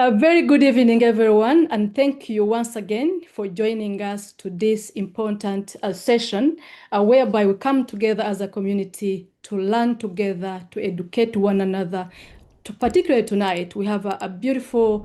A very good evening, everyone, and thank you once again for joining us to this important session whereby we come together as a community to learn together, to educate one another. Particularly tonight, we have a beautiful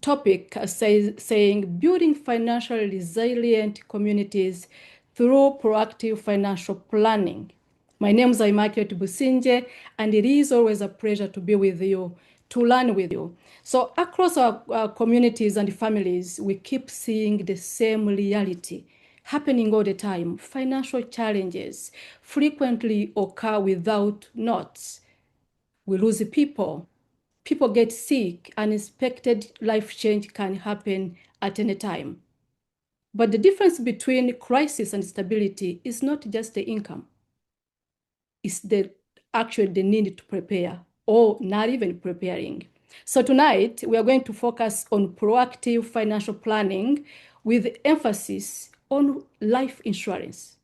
topic saying building financially resilient communities through proactive financial planning. My name is Immaculate Businje, and it is always a pleasure to be with you, to learn with you. So across our communities and families, we keep seeing the same reality happening all the time. Financial challenges frequently occur without notice. We lose people. People get sick. Unexpected life change can happen at any time. But the difference between crisis and stability is not just the income. It's actually the need to prepare or not even preparing. So tonight, we are going to focus on proactive financial planning with emphasis on life insurance.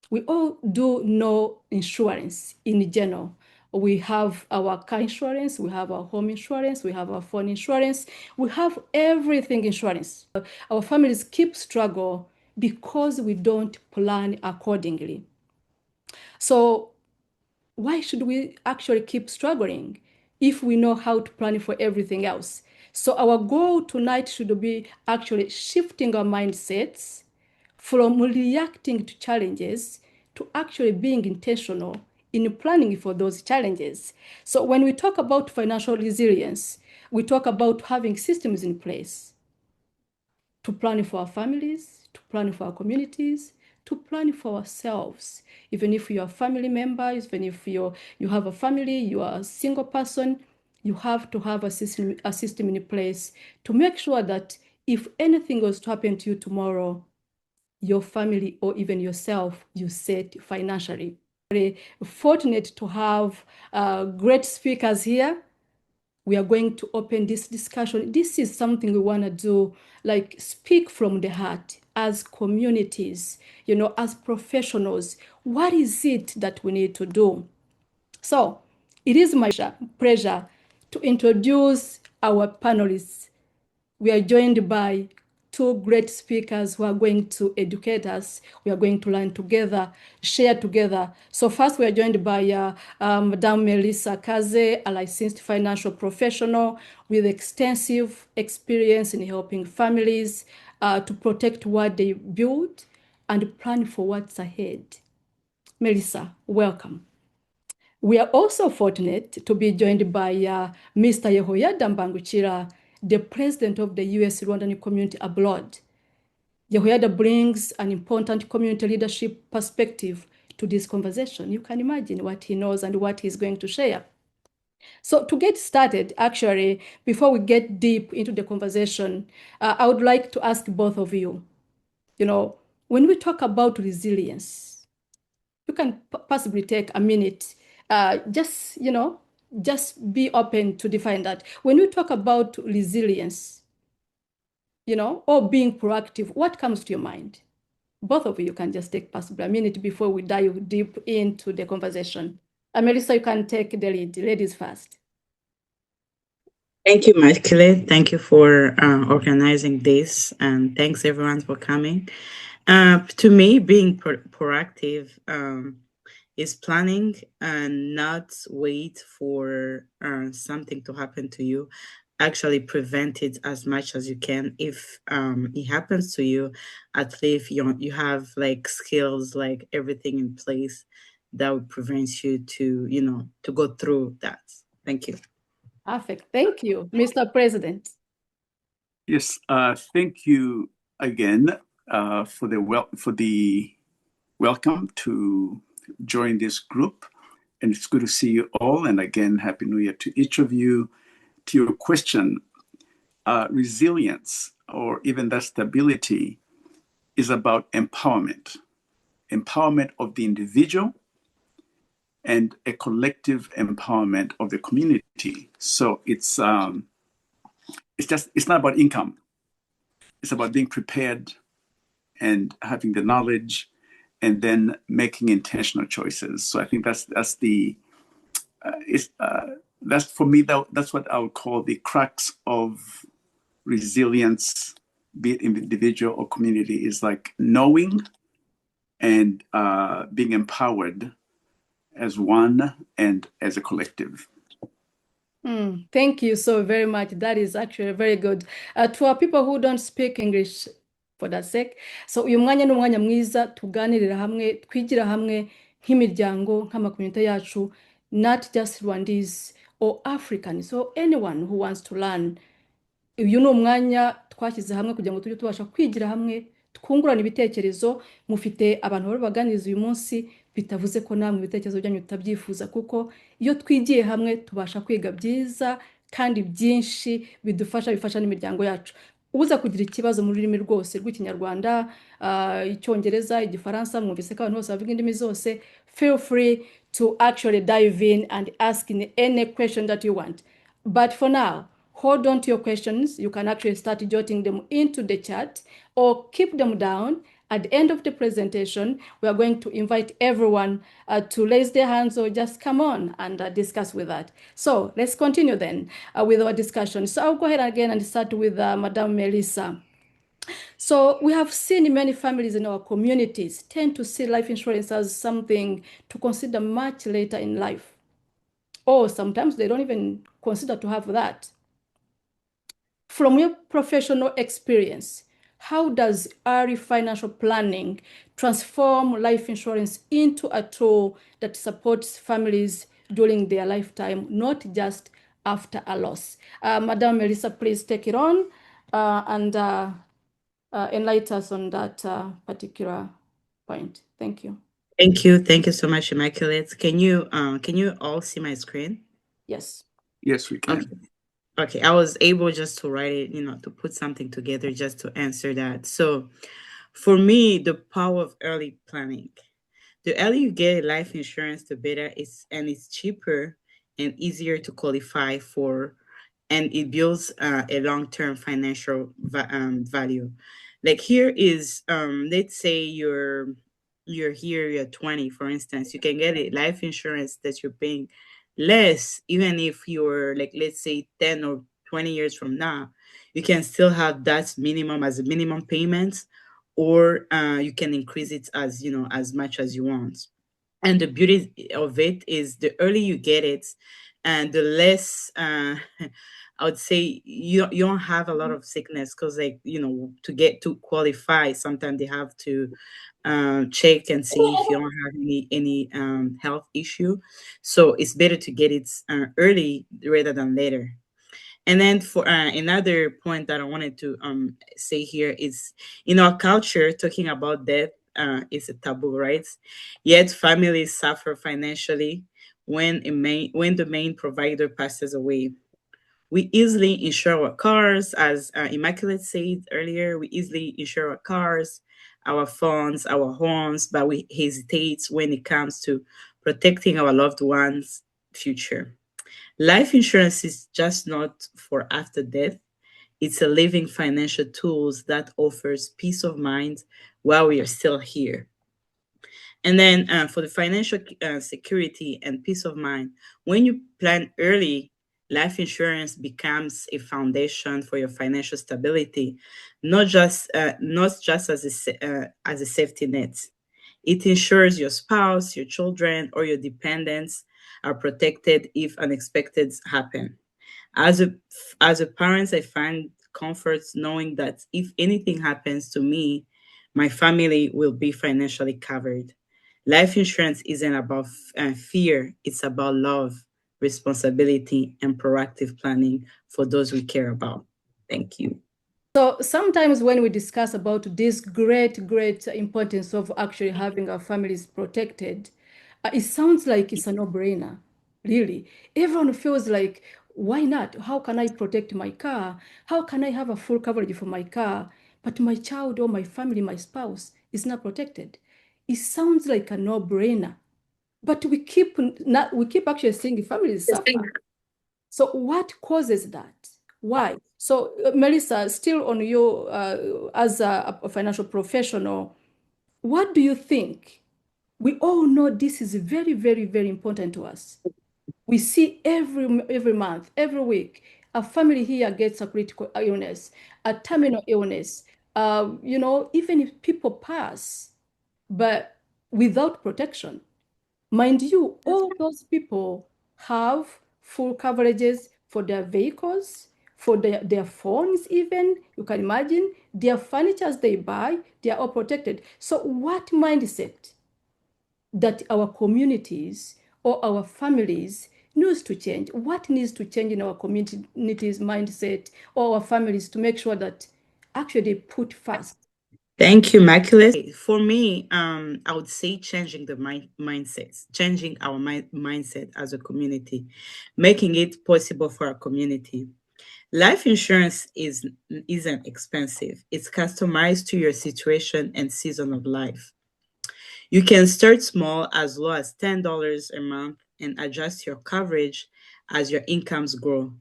We all do know insurance in general. We have our car insurance, we have our home insurance, we have our phone insurance, we have everything insurance. Our families keep struggle because we don't plan accordingly. So why should we actually keep struggling if we know how to plan for everything else? So our goal tonight should be actually shifting our mindsets from reacting to challenges to actually being intentional in planning for those challenges. So when we talk about financial resilience, we talk about having systems in place to plan for our families, to plan for our communities, to plan for ourselves. Even if you're a family member, even if you have a family, you are a single person, you have to have a system in place to make sure that if anything was to happen to you tomorrow, your family or even yourself, you set financially. Very fortunate to have great speakers here. We are going to open this discussion. This is something we want to do, like speak from the heart as communities, as professionals. What is it that we need to do? So it is my pleasure to introduce our panelists. We are joined by two great speakers who are going to educate us. We are going to learn together, share together. So first, we are joined by Madame Melissa Kaze, a licensed financial professional with extensive experience in helping families to protect what they build and plan for what's ahead. Melissa, welcome. We are also fortunate to be joined by Mr. Yehoyada Mbanguchira, the president of the U.S. Rwandan community abroad. Yehoyada brings an important community leadership perspective to this conversation. You can imagine what he knows and what he's going to share. So to get started, actually, before we get deep into the conversation, I would like to ask both of you, when we talk about resilience, you can possibly take a minute, just be open to define that. When we talk about resilience, or being proactive, what comes to your mind? Both of you can just take possibly a minute before we dive deep into the conversation. Melissa, you can take the lead. Ladies first. Thank you, Immaculate. Thank you for organizing this, and thanks everyone for coming. To me, being proactive is planning and not wait for something to happen to you. Actually prevent it as much as you can. If it happens to you, at least you have like skills, like everything in place that would prevent you to go through that. Thank you. Perfect. Thank you, Mr. President. Yes, thank you again for the welcome to join this group, and it's good to see you all. And again, Happy New Year to each of you. To your question, resilience or even that stability is about empowerment of the individual and a collective empowerment of the community. So it's not about income. It's about being prepared and having the knowledge and then making intentional choices. So I think that's the That's for me, that's what I would call the crux of resilience, be it individual or community, is like knowing and being empowered as one and as a collective. Thank you so very much. That is actually very good. To our people who don't speak English, for that sake, so uyu mwanya ni umwanya mwiza tuganirira hamwe, twigira hamwe nk'imiryango, nk'amakomite yacu, not just Rwandese or Africans, so anyone who wants to learn. Uyu ni umwanya twashyize hamwe kugira ngo tujye tubasha kwigira hamwe, twungurana ibitekerezo. Mufite abantu bari baganiriza uyu munsi, bitavuze ko namwe ibitekerezo byanyu tutabyifuza, kuko iyo twigiye hamwe tubasha kwiga byiza kandi byinshi bifasha n'imiryango yacu. Uza kugira ikibazo mu rurimi rwose rw'Ikinyarwanda, Icyongereza, Igifaransa, mwumvise ko abantu bose bavuga indimi zose, feel free to actually dive in and ask any question that you want. But for now, hold on to your questions. You can actually start jotting them into the chat or keep them down. At the end of the presentation, we are going to invite everyone to raise their hands or just come on and discuss with that. So let's continue then with our discussion. So I'll go ahead again and start with Madame Melissa. So we have seen many families in our communities tend to see life insurance as something to consider much later in life. Or sometimes they don't even consider to have that. From your professional experience, how does early financial planning transform life insurance into a tool that supports families during their lifetime, not just after a loss? Madame Melissa, please take it on and enlighten us on that particular point. Thank you. Thank you. Thank you so much, Immaculate. Can you all see my screen? Yes. Yes, we can. Okay, I was able just to write it, to put something together just to answer that. So for me, the power of early planning. The earlier you get life insurance, the better it's cheaper and easier to qualify for, and it builds a long-term financial value. Like here is, let's say you're here, you're 20, for instance, you can get a life insurance that you're paying less, even if you're like, let's say 10 or 20 years from now, you can still have that minimum as a minimum payment, or you can increase it as as much as you want. And the beauty of it is the earlier you get it, and the less I would say you don't have a lot of sickness, because to qualify, sometimes they have to check and see if you don't have any health issue. So it's better to get it early rather than later. And then for another point that I wanted to say here is, in our culture, talking about death is a taboo, right? Yet families suffer financially when the main provider passes away. We easily insure our cars, as Immaculate said earlier. We easily insure our cars, our phones, our homes, but we hesitate when it comes to protecting our loved ones' future. Life insurance is just not for after death. It's a living financial tool that offers peace of mind while we are still here. And then for the financial security and peace of mind, when you plan early, life insurance becomes a foundation for your financial stability, not just as a safety net. It ensures your spouse, your children, or your dependents are protected if unexpected happen. As a parent, I find comfort knowing that if anything happens to me, my family will be financially covered. Life insurance isn't about fear; it's about love, responsibility, and proactive planning for those we care about. Thank you. So sometimes when we discuss about this great importance of actually having our families protected, it sounds like it's a no-brainer, really. Everyone feels like, why not? How can I protect my car? How can I have a full coverage for my car, but my child or my family, my spouse, is not protected? It sounds like a no-brainer, but we keep actually seeing families suffer. So what causes that? Why? So Melissa, still on you as a financial professional, what do you think? We all know this is very important to us. We see every month, every week, a family here gets a critical illness, a terminal illness. Even if people pass, but without protection. Mind you, all those people have full coverages for their vehicles, for their phones even. You can imagine their furnitures they buy, they are all protected. So what mindset that our communities or our families needs to change? What needs to change in our communities' mindset or our families to make sure that actually they put first? Thank you, Immaculate. For me, I would say changing the mindsets, changing our mindset as a community, making it possible for our community. Life insurance isn't expensive. It's customized to your situation and season of life. You can start small, as low as $10 a month, and adjust your coverage as your incomes grow.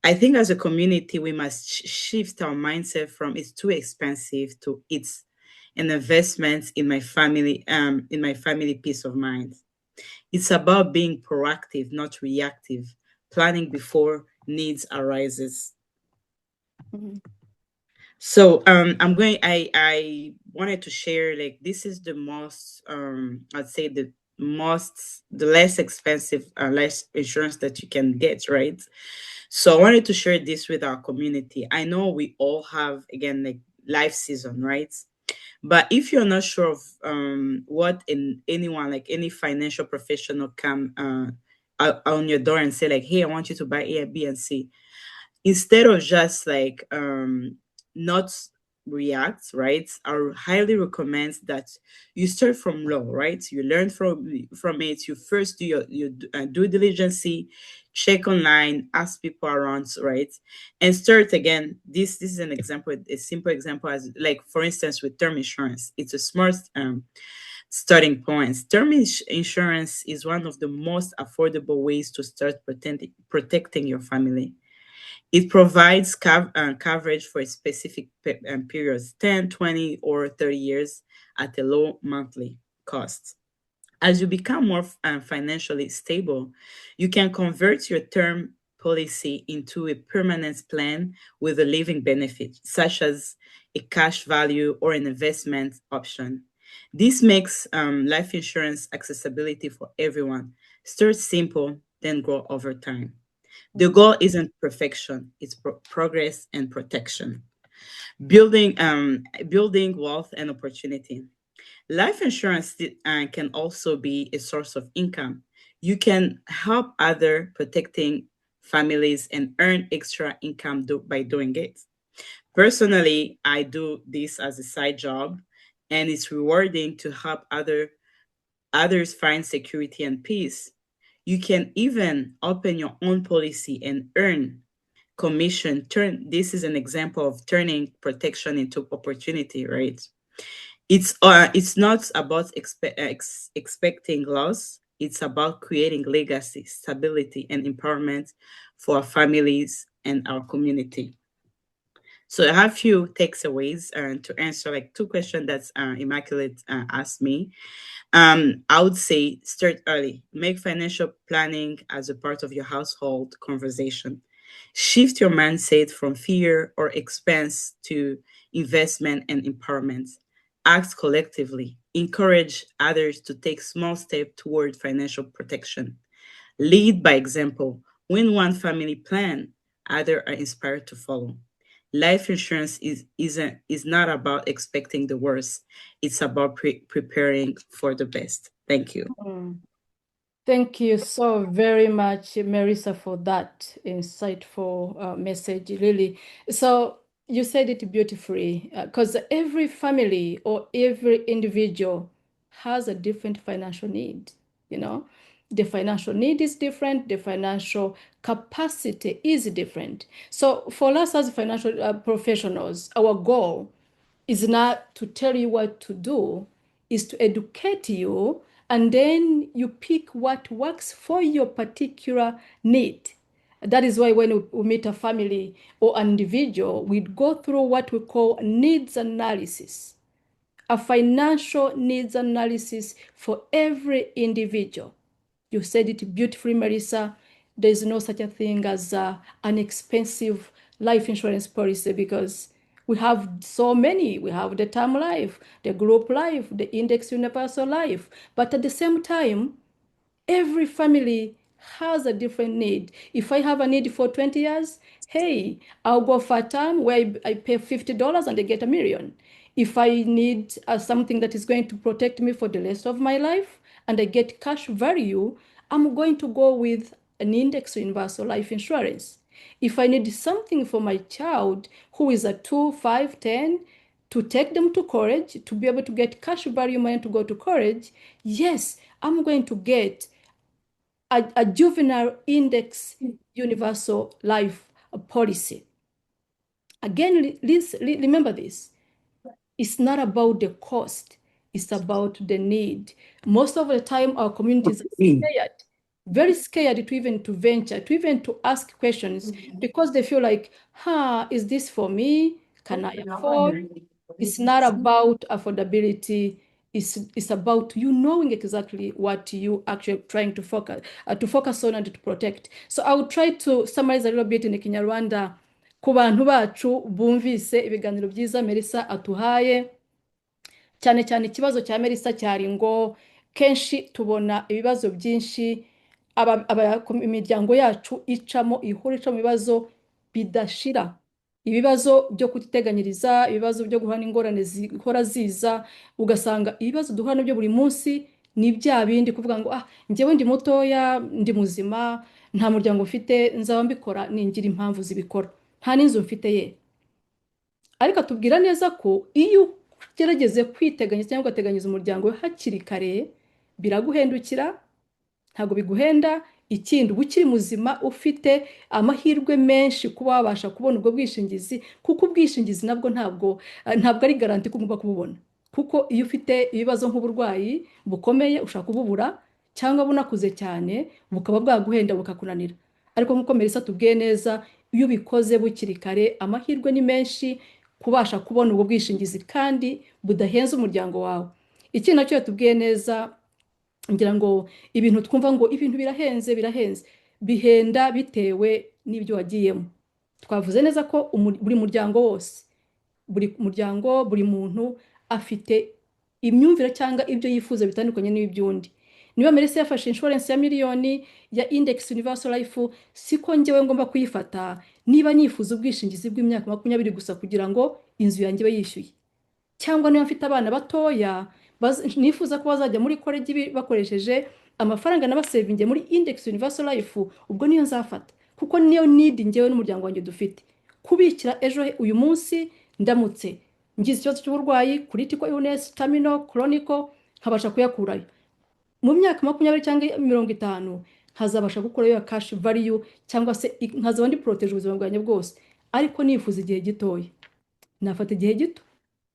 I think as a community, we must shift our mindset from it's too expensive to it's an investment in my family peace of mind. It's about being proactive, not reactive, planning before needs arises. Mhm. So I wanted to share, like, this is the most I'd say the less expensive life insurance that you can get, right? So I wanted to share this with our community. I know we all have, again, like, life season, right? But if you're not sure of what anyone, like any financial professional, come on your door and say, like, hey, I want you to buy A, B, and C, instead of just like not react, right? I highly recommend that you start from low, right? You learn from it. You first do your due diligence, check online, ask people around, right? And start again. This is an example, a simple example, as like, for instance, with term insurance. It's a smart starting point. Insurance is one of the most affordable ways to start protecting your family. It provides coverage for specific periods, 10, 20, or 30 years, at a low monthly cost. As you become more financially stable, you can convert your term policy into a permanent plan with a living benefit, such as a cash value or an investment option. This makes life insurance accessibility for everyone. Start simple, then grow over time. The goal isn't perfection, it's progress and protection. Building wealth and opportunity. Life insurance can also be a source of income. You can help other protecting families and earn extra income by doing it. Personally, I do this as a side job, and it's rewarding to help others find security and peace. You can even open your own policy and earn commission. This is an example of turning protection into opportunity, right? It's not about expecting loss. It's about creating legacy, stability, and empowerment for our families and our community. So I have few takeaways to answer, like, two questions that Immaculate asked me. I would say start early. Make financial planning as a part of your household conversation. Shift your mindset from fear or expense to investment and empowerment. Act collectively. Encourage others to take small steps toward financial protection. Lead by example. When one family plan, others are inspired to follow. Life insurance is not about expecting the worst. It's about preparing for the best. Thank you. Mm. Thank you so very much, Marisa, for that insightful message, really. So you said it beautifully, because every family or every individual has a different financial need, you know. The financial need is different, the financial capacity is different. So for us as financial professionals, our goal is not to tell you what to do, is to educate you, and then you pick what works for your particular need. That is why when we meet a family or an individual, we go through what we call needs analysis, a financial needs analysis for every individual. You said it beautifully, Melissa. There's no such a thing as an expensive life insurance policy because we have so many. We have the term life, the group life, the index universal life. But at the same time, every family has a different need. If I have a need for 20 years, hey, I'll go for a term where I pay $50 and I get $1 million. If I need something that is going to protect me for the rest of my life and I get cash value, I'm going to go with an index universal life insurance. If I need something for my child who is a 2, 5, 10, to take them to college, to be able to get cash value money to go to college, yes, I'm going to get a juvenile index universal life policy. Again, remember this. It's not about the cost. It's about the need. Most of the time, our communities are scared, very scared to even to venture, to even to ask questions because they feel like, is this for me? Can I afford? It's not about affordability. It's about you knowing exactly what you actually trying to focus on and to protect. So I will try to summarize a little bit in Kinyarwanda ku bantu bacu bumvise ibiganiro byiza Melissa atuhaye. Cyane cyane ikibazo cya Melissa cyari ngo kenshi tubona ibibazo byinshi imiryango yacu ihura icamo ibibazo bidashira, ibibazo byo kutiteganyiriza, ibibazo byo guhana ingorane zihora ziza, ugasanga ibibazo duhura nabyo buri munsi ni bya bindi kuvuga ngo njyewe ndi mutoya, ndi muzima, nta muryango mfite, nzaba mbikora ningira impamvu zibikora, nta n'inzu mfite ye. Ariko atubwira neza ko iyo ugerageze kwiteganyiriza cyangwa ugateganyiriza umuryango we hakiri kare biraguhendukira, ntabwo biguhenda. Ikindi uba ukiri muzima ufite amahirwe menshi kuba wabasha kubona ubwo bwishingizi, kuko ubwishingizi nabwo ntabwo ari garanti ko ugomba kububona, kuko iyo ufite ibibazo nk'uburwayi bukomeye ushaka kububura cyangwa bunakuze cyane bukaba bwaguhenda bukakunanira. Ariko nk'uko Melissa tubwiye neza, iyo ubikoze bukiri kare amahirwe ni menshi kubasha kubona ubwo bwishingizi kandi budahenze umuryango wawe. Iki nacyo yatubwiye neza, ngira ngo ibintu twumva ngo ibintu birahenze bihenda bitewe n'ibyo wagiyemo. Twavuze neza ko buri muryango wose, buri muntu afite imyumvire cyangwa ibyo yifuza bitandukanye n'iby'undi. Niba Melissa yafashe insurance ya miliyoni ya index universal life, siko njyewe ngomba kuyifata niba nifuza ubwishingizi bw'imyaka 20 gusa kugira ngo inzu yanjye ibe yishyuye. Cyangwa niba mfite abana batoya nifuza ko bazajya muri college bakoresheje amafaranga n'abasevinge muri index universal life, ubwo niyo nzafata kuko niyo need njyewe n'umuryango wanjye dufite kubikira ejo uyu munsi ndamutse ngize ikibazo cy'uburwayi, critical illness, terminal, chronic, nkabasha kuyakurayo mu myaka 20 cyangwa 50, nkazabasha gukurayo cash value cyangwa se nkazaba ndi protege ubuzima bwanjye bwose. Ariko nifuza igihe gitoya, nafata igihe gito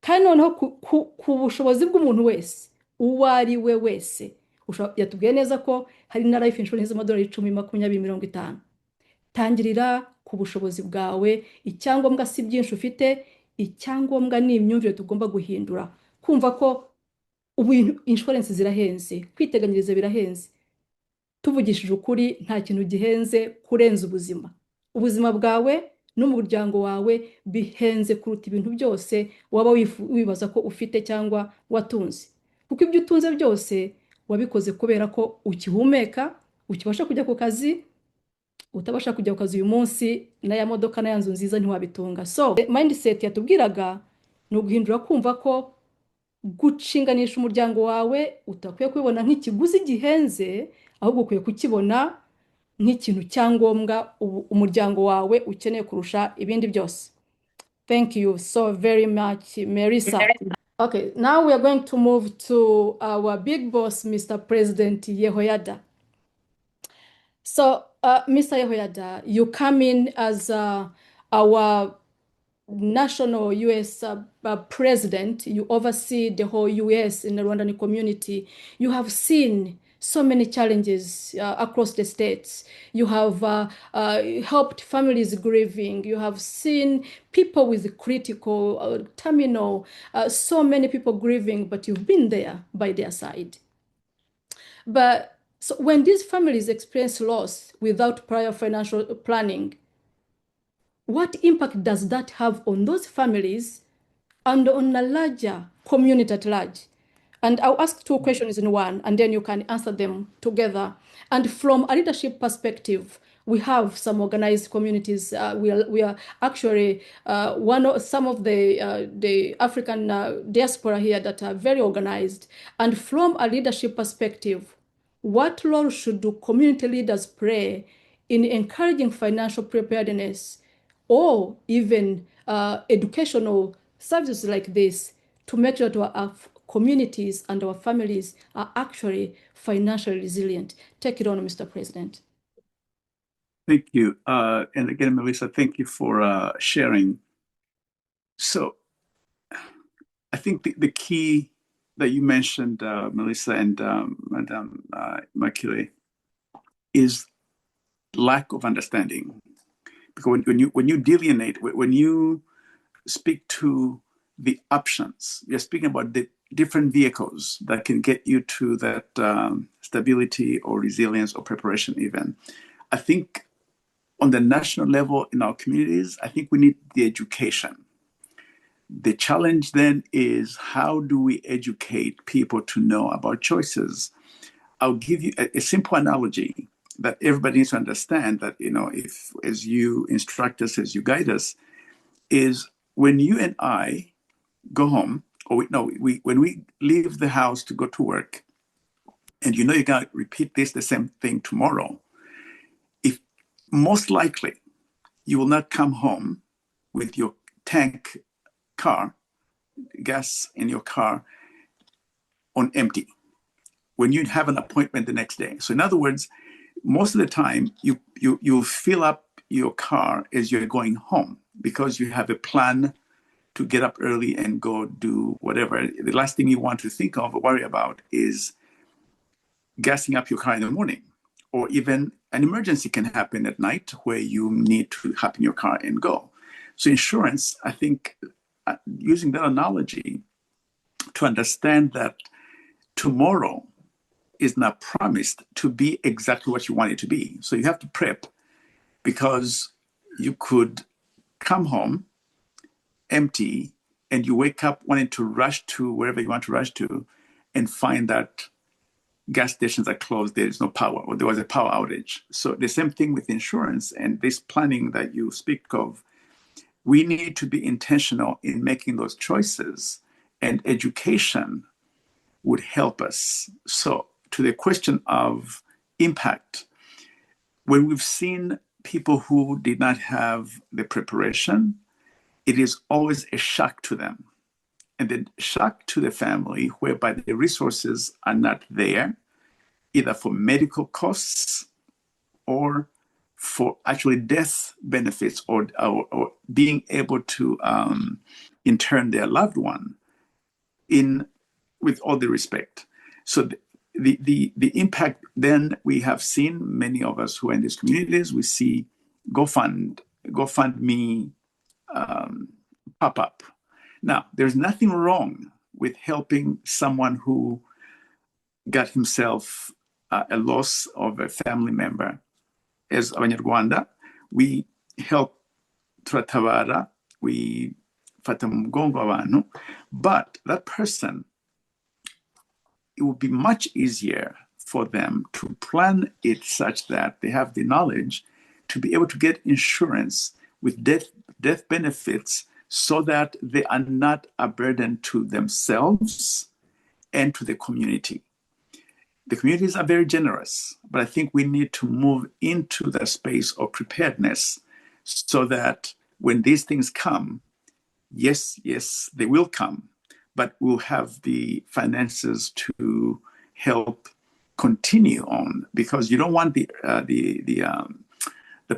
kandi noneho ku bushobozi bw'umuntu wese uwo ari we wese. Yatubwiye neza ko hari na life insurance z'amadolari 10, 20, 50. Tangirira ku bushobozi bwawe. Icyangombwa si byinshi ufite, icyangombwa ni imyumvire tugomba guhindura, kumva ko ubu insurance zirahenze, kwiteganyiriza birahenze. Tuvugishije ukuri, nta kintu gihenze kurenza ubuzima bwawe n'umuryango wawe bihenze kuruta ibintu byose waba wibaza ko ufite cyangwa watunze, kuko ibyo utunze byose wabikoze kubera ko ukihumeka, ukibasha kujya ku kazi. Utabasha kujya ku kazi uyu munsi n'aya modoka n'aya nzu nziza ntiwabitunga. So mindset yatubwiraga ni uguhindura, kumva ko gucinganisha umuryango wawe utakwiye kubibona nk'ikiguzi gihenze, ahubwo ukwiye kukibona nk'ikintu cyangombwa umuryango wawe ukeneye kurusha ibindi byose. Thank you so very much, Melissa. Okay, now we are going to move to our big boss, Mr. President Yehoyada. So, Mr. Yehoyada, you come in as our national U.S. president. You oversee the whole U.S. in the Rwandan community. You have seen so many challenges across the states. You have helped families grieving. You have seen people with critical, terminal, so many people grieving, but you've been there by their side. But So when these families experience loss without prior financial planning, what impact does that have on those families and on a larger community at large? And I'll ask two questions in one, and then you can answer them together. And from a leadership perspective, we have some organized communities. We are actually some of the African diaspora here that are very organized. And from a leadership perspective, what role should community leaders play in encouraging financial preparedness or even educational services like this to make sure that our communities and our families are actually financially resilient? Take it on, Mr. President. Thank you. And again, Melissa, thank you for sharing. So I think the key that you mentioned, Melissa and Madam Makile, is lack of understanding. Because when you delineate, when you speak to the options, you're speaking about the different vehicles that can get you to that stability or resilience or preparation even. I think on the national level in our communities, I think we need the education. The challenge then is, how do we educate people to know about choices? I'll give you a simple analogy that everybody needs to understand, that, if, as you instruct us, as you guide us, is when you and I go home, when we leave the house to go to work, and you're going to repeat the same thing tomorrow, if most likely you will not come home with your gas in your car on empty when you have an appointment the next day. So in other words, most of the time you fill up your car as you're going home because you have a plan to get up early and go do whatever. The last thing you want to think of or worry about is gassing up your car in the morning, or even an emergency can happen at night where you need to hop in your car and go. So insurance, I think, using that analogy to understand that tomorrow is not promised to be exactly what you want it to be. So you have to prep, because you could come home empty and you wake up wanting to rush to wherever you want to rush to and find that gas stations are closed, there is no power, or there was a power outage. So the same thing with insurance and this planning that you speak of. We need to be intentional in making those choices, and education would help us. So to the question of impact, when we've seen people who did not have the preparation, it is always a shock to them. And then shock to the family, whereby the resources are not there, either for medical costs or for actually death benefits, or being able to intern their loved one, with all the respect. So the impact then, we have seen, many of us who are in these communities, we see GoFundMe pop up. Now, there's nothing wrong with helping someone who got himself a loss of a family member. As Abanyarwanda, we help turatabara, we fata mu mugongo abantu, but that person, it would be much easier for them to plan it such that they have the knowledge to be able to get insurance with death benefits, so that they are not a burden to themselves and to the community. The communities are very generous, but I think we need to move into the space of preparedness, so that when these things come, yes, they will come, but we'll have the finances to help continue on, because you don't want the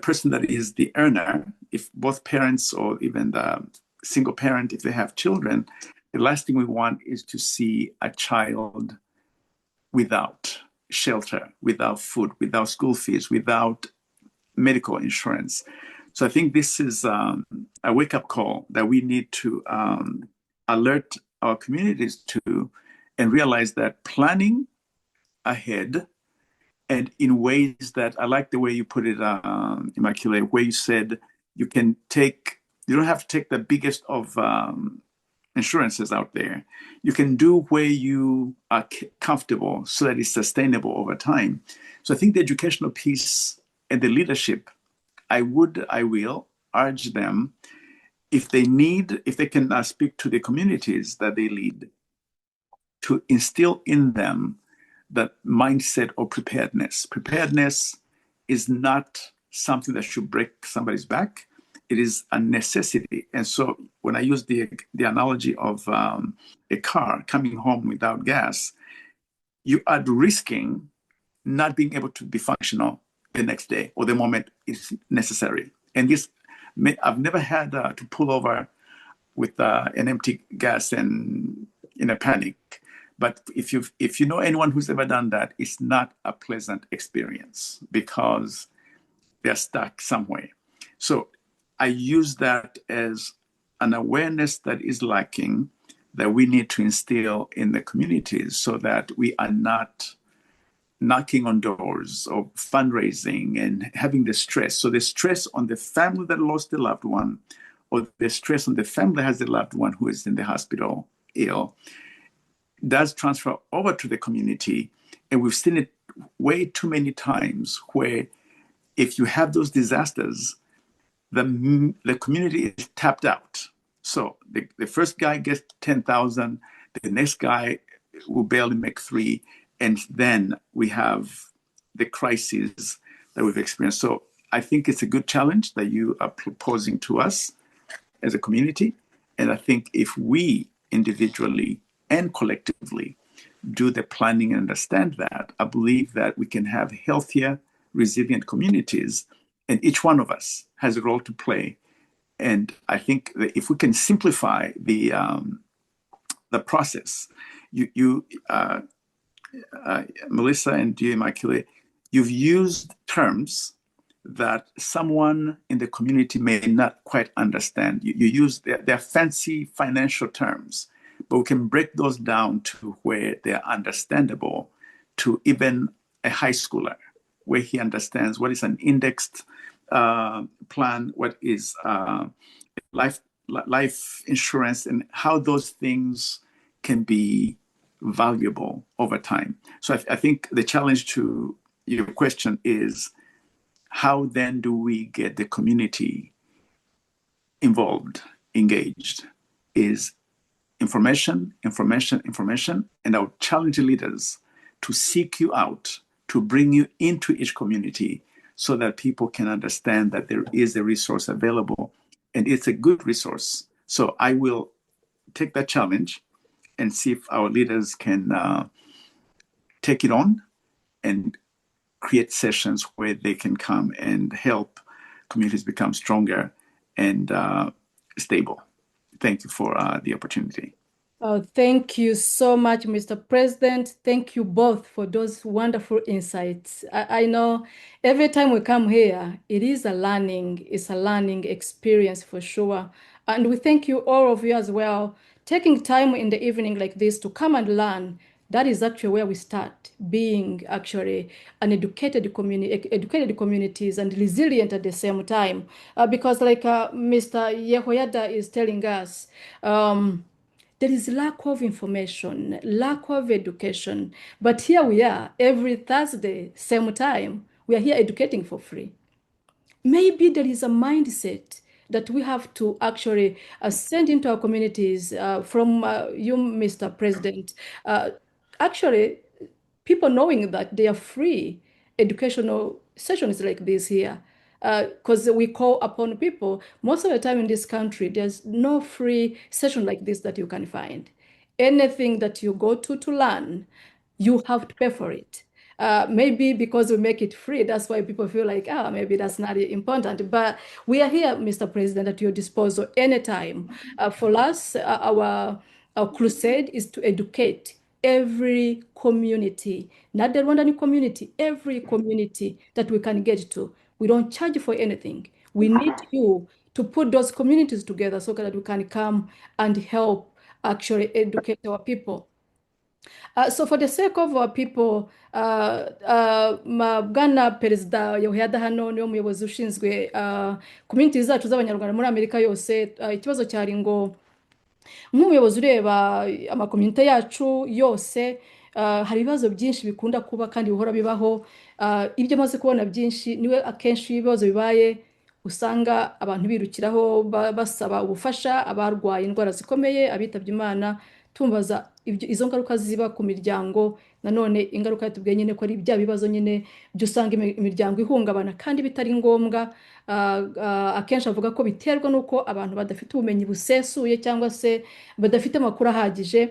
person that is the earner, if both parents or even the single parent, if they have children, the last thing we want is to see a child without shelter, without food, without school fees, without medical insurance. So I think this is a wake-up call that we need to alert our communities to, and realize that planning ahead and in ways that I like the way you put it, Immaculate, where you said you don't have to take the biggest of insurances out there. You can do where you are comfortable so that it's sustainable over time. So I think the educational piece and the leadership, I will urge them, if they can speak to the communities that they lead, to instill in them that mindset of preparedness. Preparedness is not something that should break somebody's back. It is a necessity. And so when I use the analogy of a car coming home without gas, you are risking not being able to be functional the next day or the moment it's necessary. And I've never had to pull over with an empty gas and in a panic. But if you know anyone who's ever done that, it's not a pleasant experience because they're stuck somewhere. So I use that as an awareness that is lacking, that we need to instill in the communities so that we are not knocking on doors of fundraising and having the stress. So the stress on the family that lost a loved one, or the stress on the family that has a loved one who is in the hospital ill, does transfer over to the community. And we've seen it way too many times where if you have those disasters, the community is tapped out. So the first guy gets 10,000, the next guy will barely make 3, and then we have the crises that we've experienced. So I think it's a good challenge that you are proposing to us as a community. And I think if we individually and collectively do the planning and understand that, I believe that we can have healthier, resilient communities, and each one of us has a role to play. And I think that if we can simplify the process, Melissa and you, Immaculate, you've used terms that someone in the community may not quite understand. You use their fancy financial terms, but we can break those down to where they're understandable to even a high schooler, where he understands what is an indexed plan, what is life insurance, and how those things can be valuable over time. So I think the challenge to your question is, how then do we get the community involved, engaged? Is information, and I would challenge leaders to seek you out, to bring you into each community so that people can understand that there is a resource available and it's a good resource. So I will take that challenge and see if our leaders can take it on and create sessions where they can come and help communities become stronger and stable. Thank you for the opportunity. Oh, thank you so much, Mr. President. Thank you both for those wonderful insights. I know every time we come here, it's a learning experience for sure. And we thank you, all of you as well, taking time in the evening like this to come and learn. That is actually where we start being actually an educated communities and resilient at the same time. Because like Mr. Yehoyada is telling us, there is lack of information, lack of education. But here we are, every Thursday, same time, we are here educating for free. Maybe there is a mindset that we have to actually send into our communities from you, Mr. President. Actually, people knowing that they are free educational sessions like this here, because we call upon people. Most of the time in this country, there's no free session like this that you can find. Anything that you go to learn, you have to pay for it. Maybe because we make it free, that's why people feel like, maybe that's not important. But we are here, Mr. President, at your disposal anytime. For us, our crusade is to educate every community, not the Rwandan community, every community that we can get to. We don't charge for anything. We need you to put those communities together so that we can come and help actually educate our people. So for the sake of our people, Bwana Perezida Yohiyada hano niwe muyobozi ushinzwe community zacu z'abanyarwanda muri Amerika yose. Ikibazo cyari ngo nk'umuyobozi ureba amakomite yacu yose, hari ibibazo byinshi bikunda kuba kandi bihora bibaho. Ibyo amaze kubona byinshi, niwe akenshi ibibazo bibaye usanga abantu birukiraho basaba ubufasha, abarwaye indwara zikomeye, abitabye Imana, tumbaza izo ngaruka ziba ku miryango. Nanone ingaruka yatubwiye nyine ko ari bya bibazo nyine byo usanga imiryango ihungabana kandi bitari ngombwa. Akenshi avuga ko biterwa n'uko abantu badafite ubumenyi busesuye cyangwa se badafite amakuru ahagije.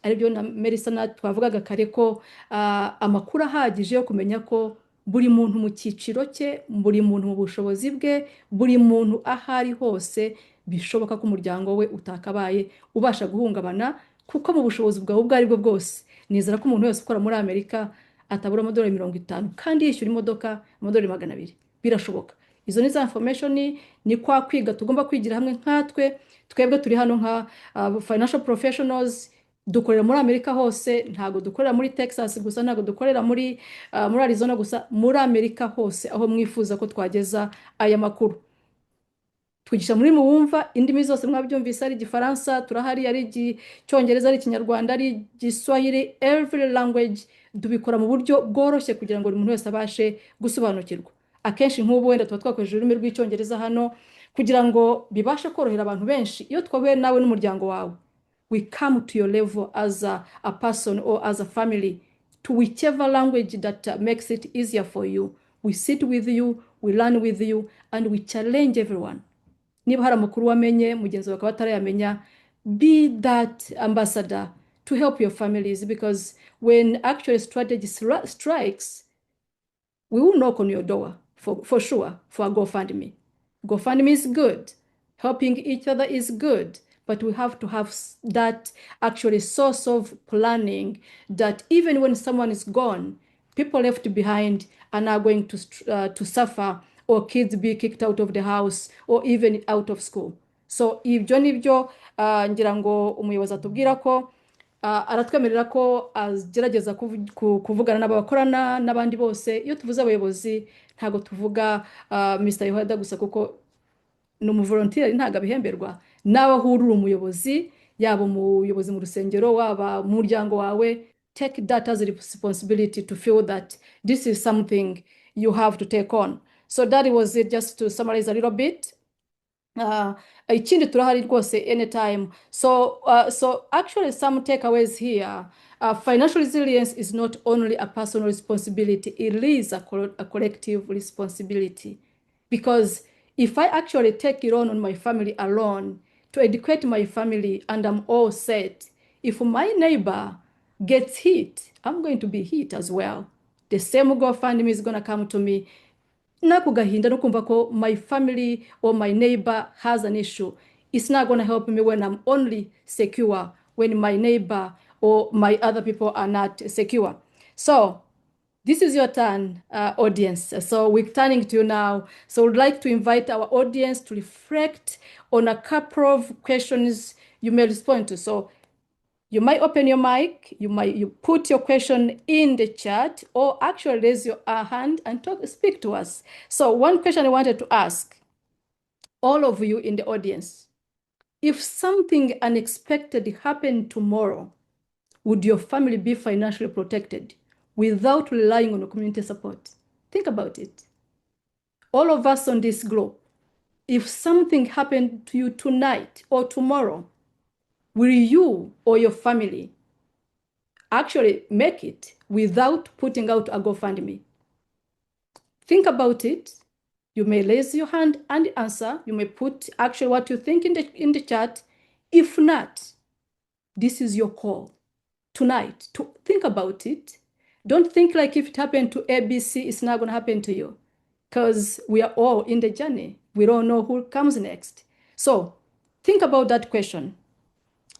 Aribyo na Melissa twavugaga kare ko amakuru ahagije yo kumenya ko buri muntu mu cyiciro cye, buri muntu mu bushobozi bwe, buri muntu ahari hose bishoboka ko umuryango we utakabaye ubasha guhungabana, kuko mu bushobozi bwawe ubwo aribwo bwose nizera ko umuntu wese ukora muri Amerika atabura amadolari 50 kandi yishyura imodoka amadolari 200. Birashoboka. Izo ni za information, ni kwa kwiga tugomba kwigira hamwe nkatwe. Twebwe turi hano nka financial professionals, dukorera muri Amerika hose, ntago dukorera muri Texas gusa, ntago dukorera muri Arizona gusa, muri Amerika hose aho mwifuza ko twageza aya makuru. Twigisha muri muwumva indimi zose mwabyumvise, ari Igifaransa turahari, ari Icyongereza, ari Ikinyarwanda, ari Igiswahili, every language dubikora mu buryo bworoshye kugira ngo buri muntu wese abashe gusobanukirwa. Akenshi nk'ubu wenda tuba twakoresheje ururimi rw'Icyongereza hano kugira ngo bibashe korohera abantu benshi. Iyo twahuye nawe n'umuryango wawe, we come to your level as a person or as a family, to whichever language that makes it easier for you. We sit with you, we learn with you, and we challenge everyone. Niba hari amakuru wamenye mugenzi wawe atarayamenya, be that ambassador to help your families, because when actually strategy strikes, we will knock on your door for sure for a GoFundMe. GoFundMe is good. Helping each other is good. But we have to have that actually source of planning, that even when someone is gone, people left behind are now going to suffer, or kids be kicked out of the house or even out of school. So ibyo nibyo ngira ngo umuyobozi atubwira ko aratwemerera ko agerageza kuvugana n'abakorana n'abandi bose. Iyo tuvuze abayobozi ntago tuvuga Mr. Yohiyada gusa, kuko ni umuvolunteer, ntago abihemberwa. Nawe ahurura umuyobozi, yaba umuyobozi mu rusengero, waba mu muryango wawe, take that as a responsibility to feel that this is something you have to take on. So that was it, just to summarize a little bit. Ikindi turahari rwose anytime. So actually some takeaways here. Financial resilience is not only a personal responsibility, it is a collective responsibility. Because if I actually take it on my family alone, to educate my family, and I'm all set, if my neighbor gets hit, I'm going to be hit as well. The same GoFundMe is going to come to me. Nakugahinda no kumva ko my family or my neighbor has an issue. It's not going to help me when I'm only secure, when my neighbor or my other people are not secure. So this is your turn, audience. So we're turning to you now. So we'd like to invite our audience to reflect on a couple of questions you may respond to. So you might open your mic, you put your question in the chat, or actually raise your hand and speak to us. So one question I wanted to ask all of you in the audience: if something unexpected happened tomorrow, would your family be financially protected without relying on community support? Think about it. All of us on this globe, if something happened to you tonight or tomorrow, will you or your family actually make it without putting out a GoFundMe? Think about it. You may raise your hand and answer. You may put actually what you think in the chat. If not, this is your call tonight to think about it. Don't think like if it happened to ABC, it's not going to happen to you, because we are all in the journey. We don't know who comes next. So think about that question.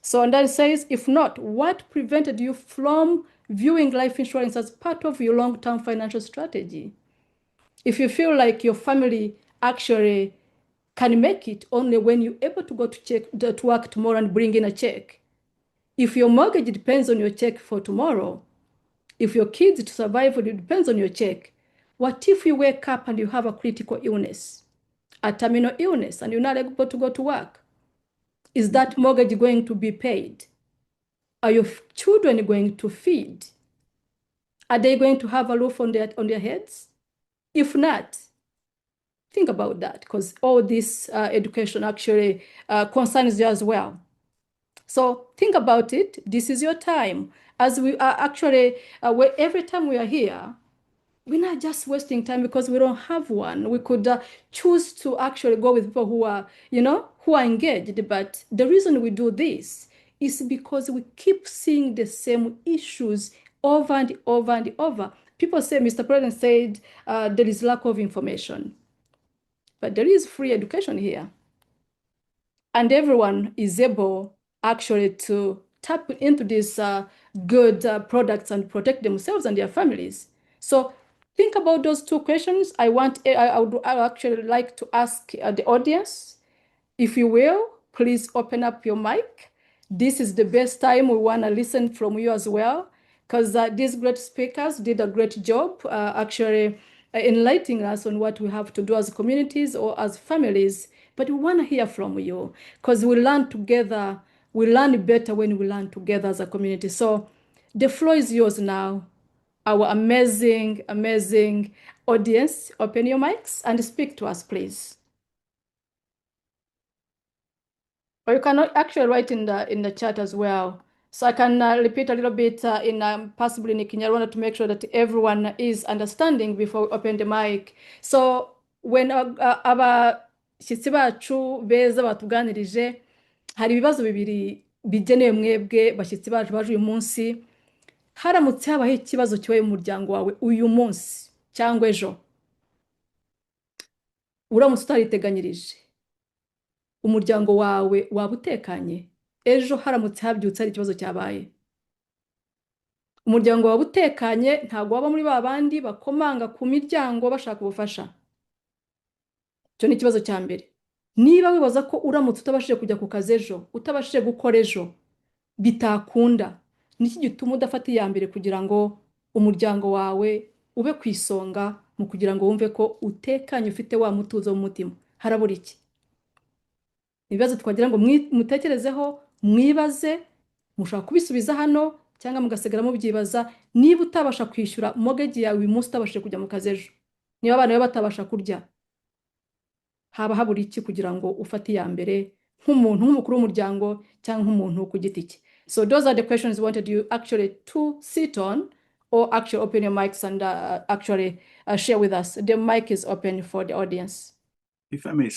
So, and then it says, if not, what prevented you from viewing life insurance as part of your long-term financial strategy? If you feel like your family actually can make it only when you're able to go to work tomorrow and bring in a check, If your mortgage depends on your check for tomorrow, if your kids to survive it depends on your check, what if you wake up and you have a critical illness, a terminal illness, and you're not able to go to work? Is that mortgage going to be paid? Are your children going to feed? Are they going to have a roof on their heads? If not, think about that, because all this education actually concerns you as well. So think about it. This is your time. As we are actually, every time we are here, we're not just wasting time because we don't have one. We could choose to actually go with people who are, who are engaged. But the reason we do this is because we keep seeing the same issues over and over and over. People say, Mr. President said there is lack of information. But there is free education here. And everyone is able actually to tap into these good products and protect themselves and their families. So think about those two questions. I would actually like to ask the audience, if you will, please open up your mic. This is the best time. We want to listen from you as well, because these great speakers did a great job actually enlightening us on what we have to do as communities or as families. But we want to hear from you, because we learn together. We learn better when we learn together as a community. So the floor is yours now. Our amazing, amazing audience, open your mics and speak to us, please. Or you can actually write in the chat as well. So I can repeat a little bit in possibly in Kinyarwanda to make sure that everyone is understanding before we open the mic. So when abashyitsi bacu beza batuganirije, hari ibibazo bibiri bigenewe mwebwe bashyitsi bacu baje uyu munsi. Haramutse habaho ikibazo kibaye mu muryango wawe uyu munsi cyangwa ejo, uramutse utariteganyirije, umuryango wawe waba utekanye? Ejo haramutse habyutse hari ikibazo cyabaye, umuryango wawe utekanye, ntabwo waba muri babandi bakomanga ku miryango bashaka ubufasha. Icyo ni ikibazo cya mbere. Niba wibaza ko uramutse utabashije kujya ku kazi ejo, utabashije gukora ejo, bitakunda, niki gituma udafata iya mbere kugira ngo umuryango wawe ube ku isonga mu kugira ngo wumve ko utekanye, ufite wa mutuzo mu mutima? Harabura iki? Ibibazo twagira ngo mutekerezeho, mwibaze, mushaka kubisubiza hano cyangwa mugasigara mubyibaza. Niba utabasha kwishyura mortgage yawe uyu munsi, utabashije kujya mu kazi ejo, niba abana bawe batabasha kurya, haba habura iki kugira ngo ufate iya mbere nk'umuntu, nk'umukuru w'umuryango cyangwa nk'umuntu ku giti cye? So those are the questions we wanted you actually to sit on, or actually open your mics and actually share with us. The mic is open for the audience. If I may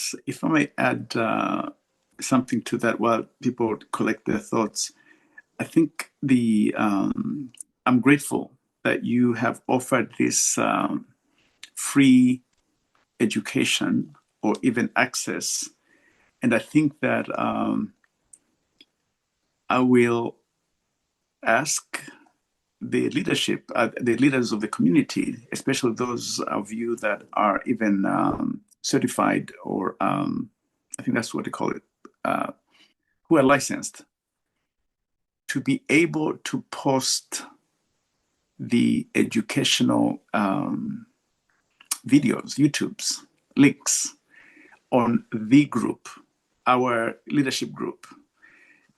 add something to that while people collect their thoughts, I think I'm grateful that you have offered this free education or even access, and I think that I will ask the leadership, the leaders of the community, especially those of you that are even certified, or I think that's what they call it, who are licensed, to be able to post the educational videos, YouTubes, links on the group, our leadership group,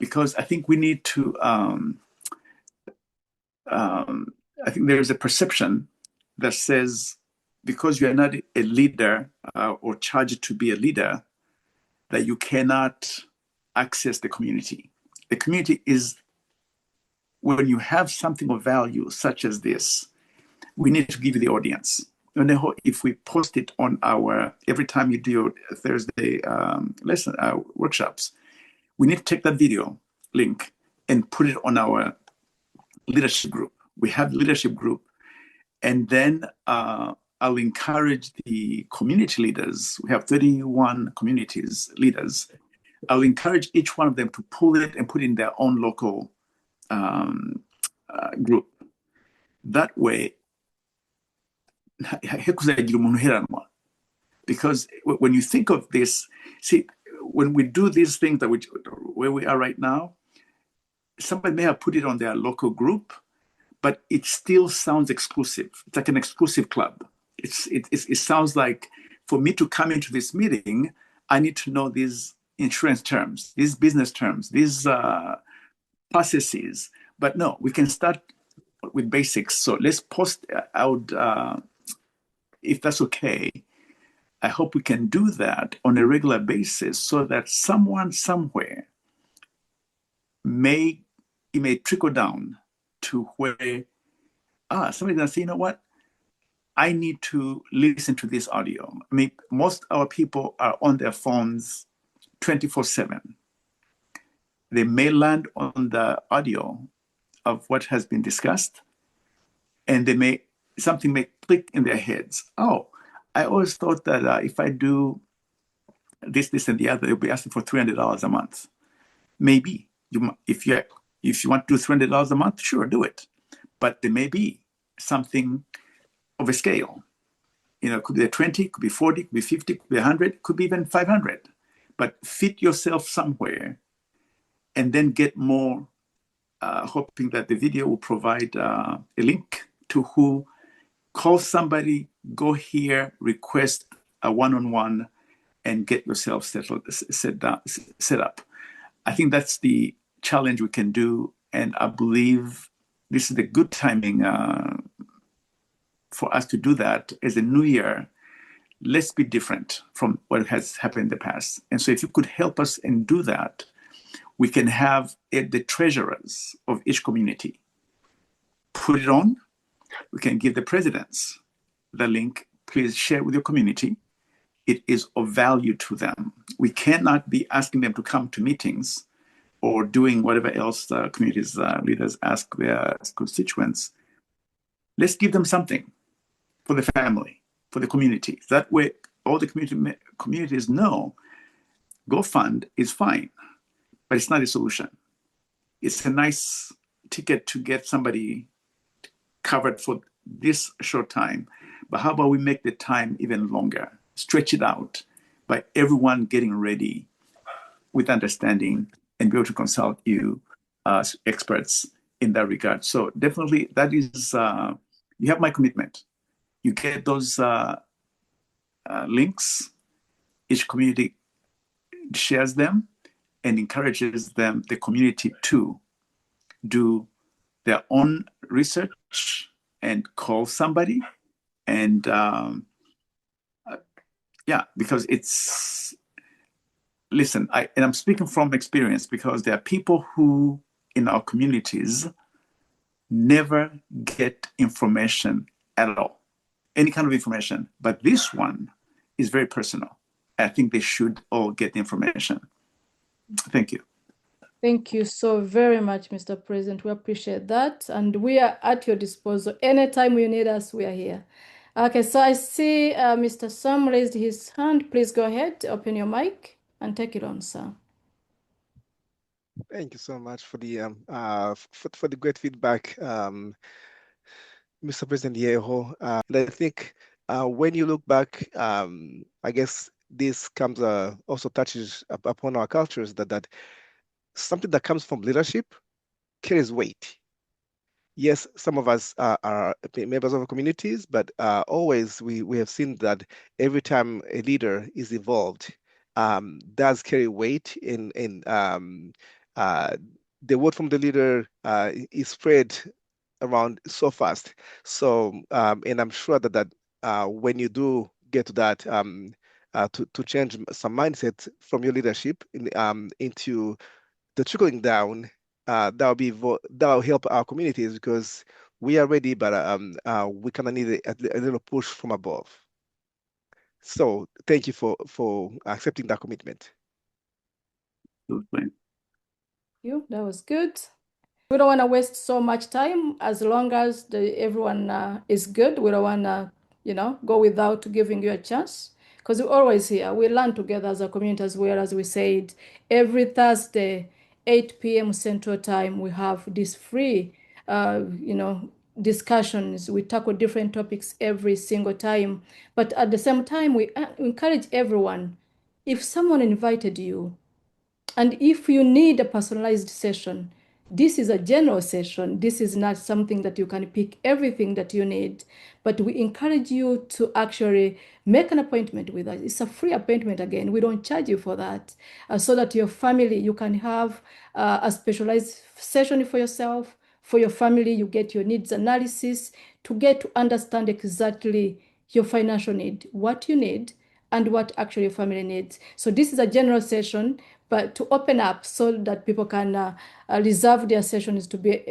because I think we need to, I think there is a perception that says, because you are not a leader or charged to be a leader, that you cannot access the community. The community is, when you have something of value such as this, we need to give you the audience. And if we post it on every time you do your Thursday lesson workshops, we need to take that video link and put it on our leadership group. We have the leadership group, and then I'll encourage the community leaders. We have 31 communities leaders. I'll encourage each one of them to pull it and put it in their own local group. That way, because when you think of this, see, when we do these things where we are right now, somebody may have put it on their local group, but it still sounds exclusive. It's like an exclusive club. It sounds like for me to come into this meeting, I need to know these insurance terms, these business terms, these processes. But no, we can start with basics. So let's post out, if that's okay. I hope we can do that on a regular basis so that someone somewhere it may trickle down to where somebody's gonna say, you know what? I need to listen to this audio. I mean, most of our people are on their phones 24/7. They may land on the audio of what has been discussed, and something may click in their heads. Oh, I always thought that if I do this, and the other, they'll be asking for $300 a month. Maybe if you want to do $300 a month, sure, do it. But there may be something of a scale. It could be 20, could be 40, could be 50, could be 100, could be even 500. But fit yourself somewhere, and then get more, hoping that the video will provide a link to who. Call somebody, go here, request a one-on-one, and get yourself set up. I think that's the challenge we can do, and I believe this is the good timing for us to do that. As a new year, let's be different from what has happened in the past. And so if you could help us and do that, we can have the treasurers of each community put it on. We can give the presidents the link. Please share with your community. It is of value to them. We cannot be asking them to come to meetings or doing whatever else the communities leaders ask their constituents. Let's give them something for the family, for the community. That way, all the communities know GoFund is fine, but it's not a solution. It's a nice ticket to get somebody covered for this short time. But how about we make the time even longer, stretch it out by everyone getting ready with understanding and be able to consult you as experts in that regard. So definitely that is, you have my commitment. You get those links, each community shares them and encourages the community to do their own research and call somebody. And because listen, I'm speaking from experience, because there are people who in our communities never get information at all, any kind of information. But this one is very personal. I think they should all get the information. Thank you. Thank you so very much, Mr. President. We appreciate that. And we are at your disposal. Anytime you need us, we are here. Okay, so I see Mr. Sam raised his hand. Please go ahead, open your mic and take it on, sir. Thank you so much for the for the great feedback, Mr. President Yeho. And I think when you look back, I guess this comes also touches upon our cultures that something that comes from leadership carries weight. Yes, some of us are members of communities, but always we have seen that every time a leader is involved, does carry weight in the word from the leader is spread around so fast. So, and I'm sure that when you do get to that, to change some mindset from your leadership into the trickling down, that will help our communities, because we are ready, but we kind of need a little push from above. So thank you for accepting that commitment. Thank you. That was good. We don't want to waste so much time. As long as everyone is good, we don't want to, go without giving you a chance. Because we're always here. We learn together as a community as well. As we said, every Thursday, 8 p.m. Central Time, we have these free, discussions. We tackle different topics every single time. But at the same time, we encourage everyone. If someone invited you, and if you need a personalized session, This is a general session. This is not something that you can pick everything that you need, but we encourage you to actually make an appointment with us. It's a free appointment again. We don't charge you for that, so that your family, you can have a specialized session for yourself, for your family. You get your needs analysis to get to understand exactly your financial need, what you need, and what actually your family needs. So this is a general session, but to open up so that people can reserve their sessions to be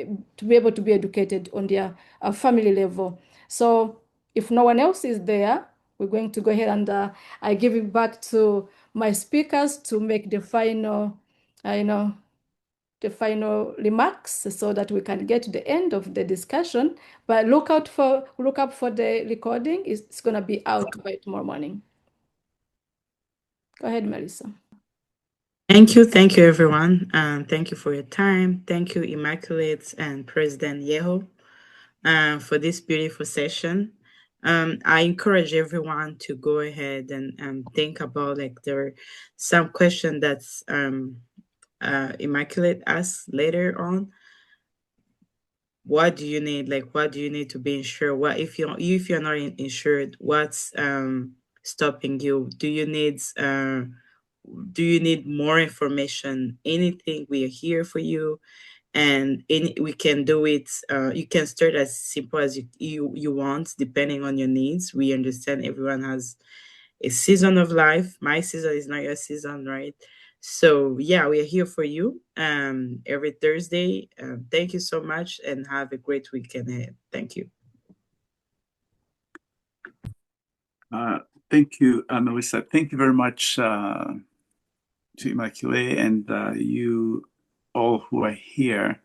able to be educated on their family level. So if no one else is there, we're going to go ahead and I give it back to my speakers to make the final, the final remarks so that we can get to the end of the discussion. But look up for the recording. It's going to be out by tomorrow morning. Go ahead, Melissa. Thank you, everyone. Thank you for your time. Thank you, Immaculate and President Yeho, for this beautiful session. I encourage everyone to go ahead and think about, like, there are some questions that's Immaculate asks later on. What do you need? Like, what do you need to be insured? What if you're not insured? What's stopping you? Do you need more information? Anything, we are here for you, and we can do it. You can start as simple as you want, depending on your needs. We understand everyone has a season of life. My season is not your season, right? So yeah, we are here for you every Thursday. Thank you so much, and have a great weekend ahead. Thank you. Thank you, Melissa. Thank you very much to Immaculate and you all who are here.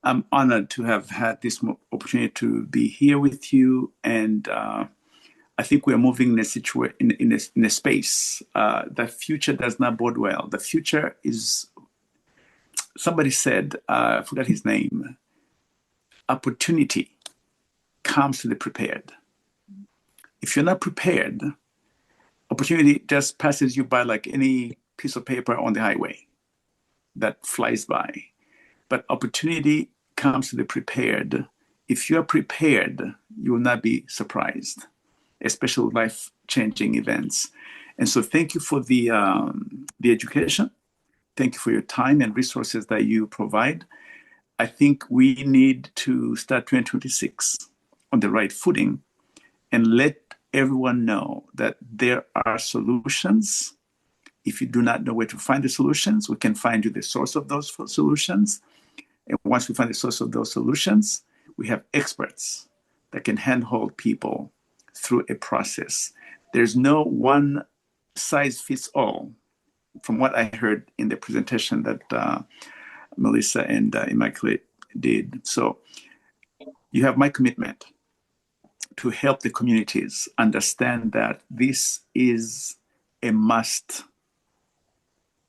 I'm honored to have had this opportunity to be here with you, and I think we are moving in a situation, in a space. The future does not bode well. The future is, somebody said, I forgot his name, opportunity comes to the prepared. If you're not prepared, opportunity just passes you by like any piece of paper on the highway that flies by. But opportunity comes to the prepared. If you are prepared, you will not be surprised, especially life-changing events. And so thank you for the education. Thank you for your time and resources that you provide. I think we need to start 2026 on the right footing and let everyone know that there are solutions. If you do not know where to find the solutions, we can find you the source of those solutions. And once we find the source of those solutions, we have experts that can handhold people through a process. There's no one size fits all, from what I heard in the presentation that Melissa and Immaculate did. So you have my commitment to help the communities understand that this is a must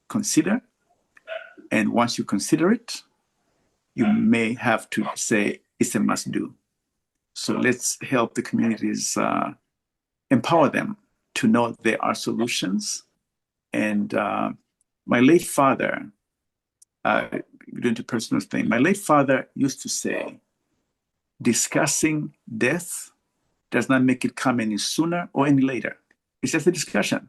consider. And once you consider it, you may have to say it's a must do. So let's help the communities, empower them to know there are solutions. And my late father, going to personal thing, my late father used to say, discussing death does not make it come any sooner or any later. It's just a discussion.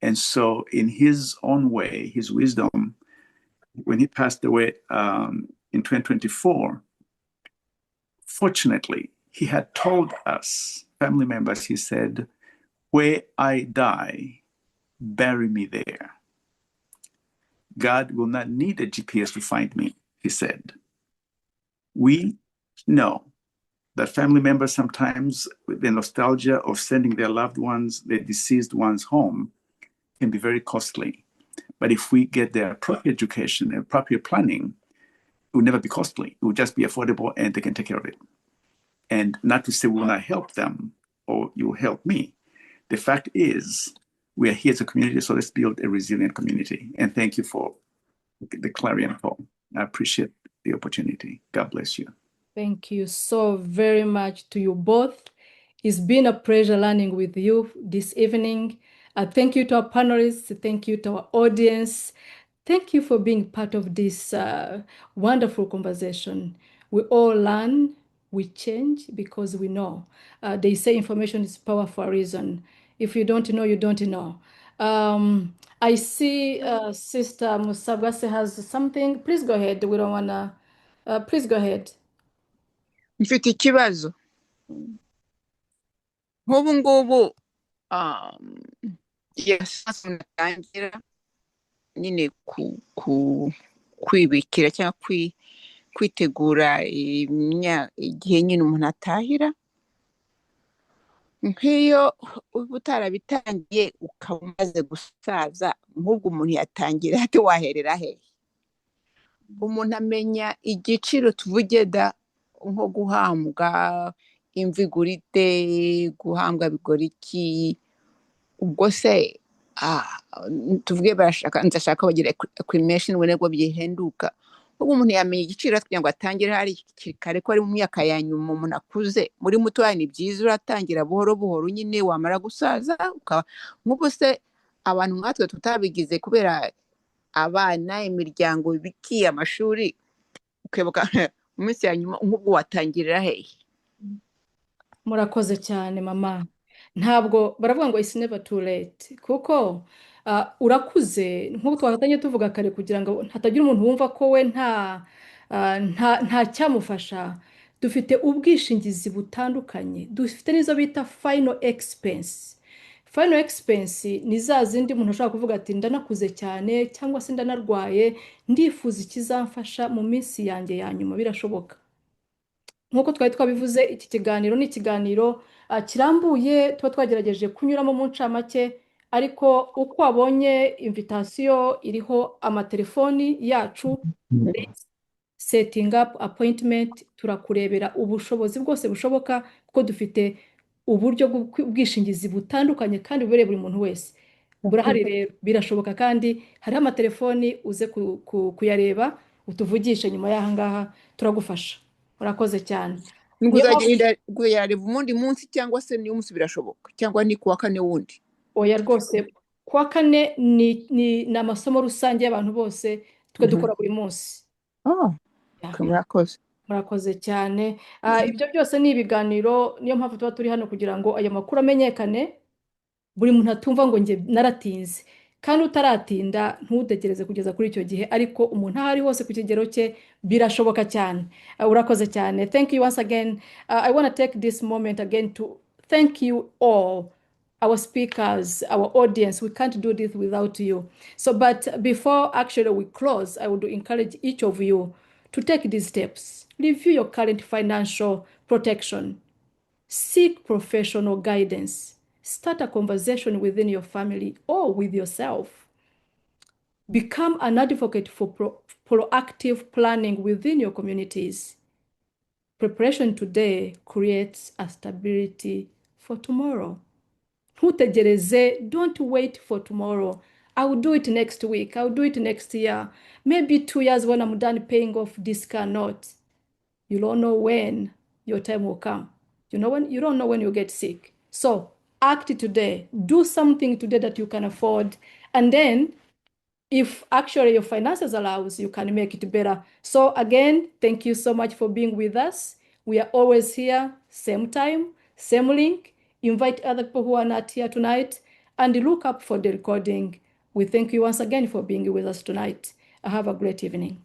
And so in his own way, his wisdom, when he passed away in 2024, fortunately, he had told us, family members, he said, where I die, bury me there. God will not need a GPS to find me, he said. We know that family members sometimes, with the nostalgia of sending their loved ones, their deceased ones home, can be very costly. But if we get the proper education and proper planning, it will never be costly. It will just be affordable and they can take care of it. And not to say we will not help them or you will help me. The fact is, we are here as a community, so let's build a resilient community. And thank you for the clarion call. I appreciate the opportunity. God bless you. Thank you so very much to you both. It's been a pleasure learning with you this evening. Thank you to our panelists. Thank you to our audience. Thank you for being part of this wonderful conversation. We all learn, we change because we know. They say information is power for a reason. If you don't know, you don't know. I see Sister Musabwase has something. Please go ahead. We don't want to. Please go ahead. Mfite ikibazo nk'ubu ngubu sasa natangira nyine kwibikira cyangwa kwitegura igihe nyine umuntu atahira, nk'iyo uba utarabitangiye ukaba umaze gusaza, nk'ubwo umuntu yatangira ate, waherera he? Umuntu amenya igiciro, tuvuge da nko guhambwa imvi igurite, guhambwa bigora iki? Ubwo se tuvuge ndashaka bagira cremation ubone ko byihenduka, ubwo umuntu yamenya igiciro kugira ngo atangire hari kare, ko ari mu myaka ya nyuma umuntu akuze. Muri mutoya ni byiza uratangira buhoro buhoro, nyine wamara gusaza nk'ubu se abantu nkatwe tutabigize kubera abana, imiryango, biki, amashuri, ukibuka mu minsi ya nyuma, nk'ubwo watangirira hehe? Murakoze cyane mama. Ntabwo baravuga ngo it's never too late, kuko urakuze nk'uko twatangiye tuvuga kare, kugira ngo hatagira umuntu wumva ko we nta cyamufasha. Dufite ubwishingizi butandukanye, dufite n'izo bita final expense. Final expense ni za zindi umuntu ashobora kuvuga ati ndanakuze cyane, cyangwa se ndanarwaye, ndifuza ikizamfasha mu minsi yanjye ya nyuma. Birashoboka. Nk'uko twari twabivuze, iki kiganiro ni ikiganiro kirambuye, tuba twagerageje kunyuramo mu ncamake, ariko uko wabonye invitation iriho amatelefoni yacu, setting up appointment, turakurebera ubushobozi bwose bushoboka, kuko dufite uburyo bw'ubwishingizi butandukanye kandi bubereye buri muntu wese. Burahari rero, birashoboka, kandi hariho amatelefoni, uze kuyareba utuvugishe nyuma y'aha ngaha, turagufasha. Urakoze cyane. Nguzagenda kuyareba umundi munsi, cyangwa se niyo munsi birashoboka, cyangwa ni kuwa kane wundi? Oya rwose, kuwa kane ni amasomo rusange y'abantu bose, twe dukora buri munsi. Murakoze. Murakoze cyane. Ibyo byose ni ibiganiro, niyo mpamvu tuba turi hano, kugira ngo ayo makuru amenyekane, buri muntu atumva ngo njye naratinze. Kandi utaratinda ntutekereze kugeza kuri icyo gihe, ariko umuntu aho ari hose ku kigero cye birashoboka cyane. Urakoze cyane. Thank you once again. I want to take this moment again to thank you all, our speakers, our audience. We can't do this without you. So, but before actually we close, I would encourage each of you to take these steps. Review your current financial protection. Seek professional guidance. Start a conversation within your family or with yourself. Become an advocate for proactive planning within your communities. Preparation today creates a stability for tomorrow. Ntutegereze, don't wait for tomorrow. I will do it next week. I will do it next year. Maybe 2 years when I'm done paying off this car note. You don't know when your time will come. You don't know when you get sick. So act today. Do something today that you can afford. And then if actually your finances allows, you can make it better. So again, thank you so much for being with us. We are always here, same time, same link. Invite other people who are not here tonight, and look up for the recording. We thank you once again for being with us tonight. Have a great evening.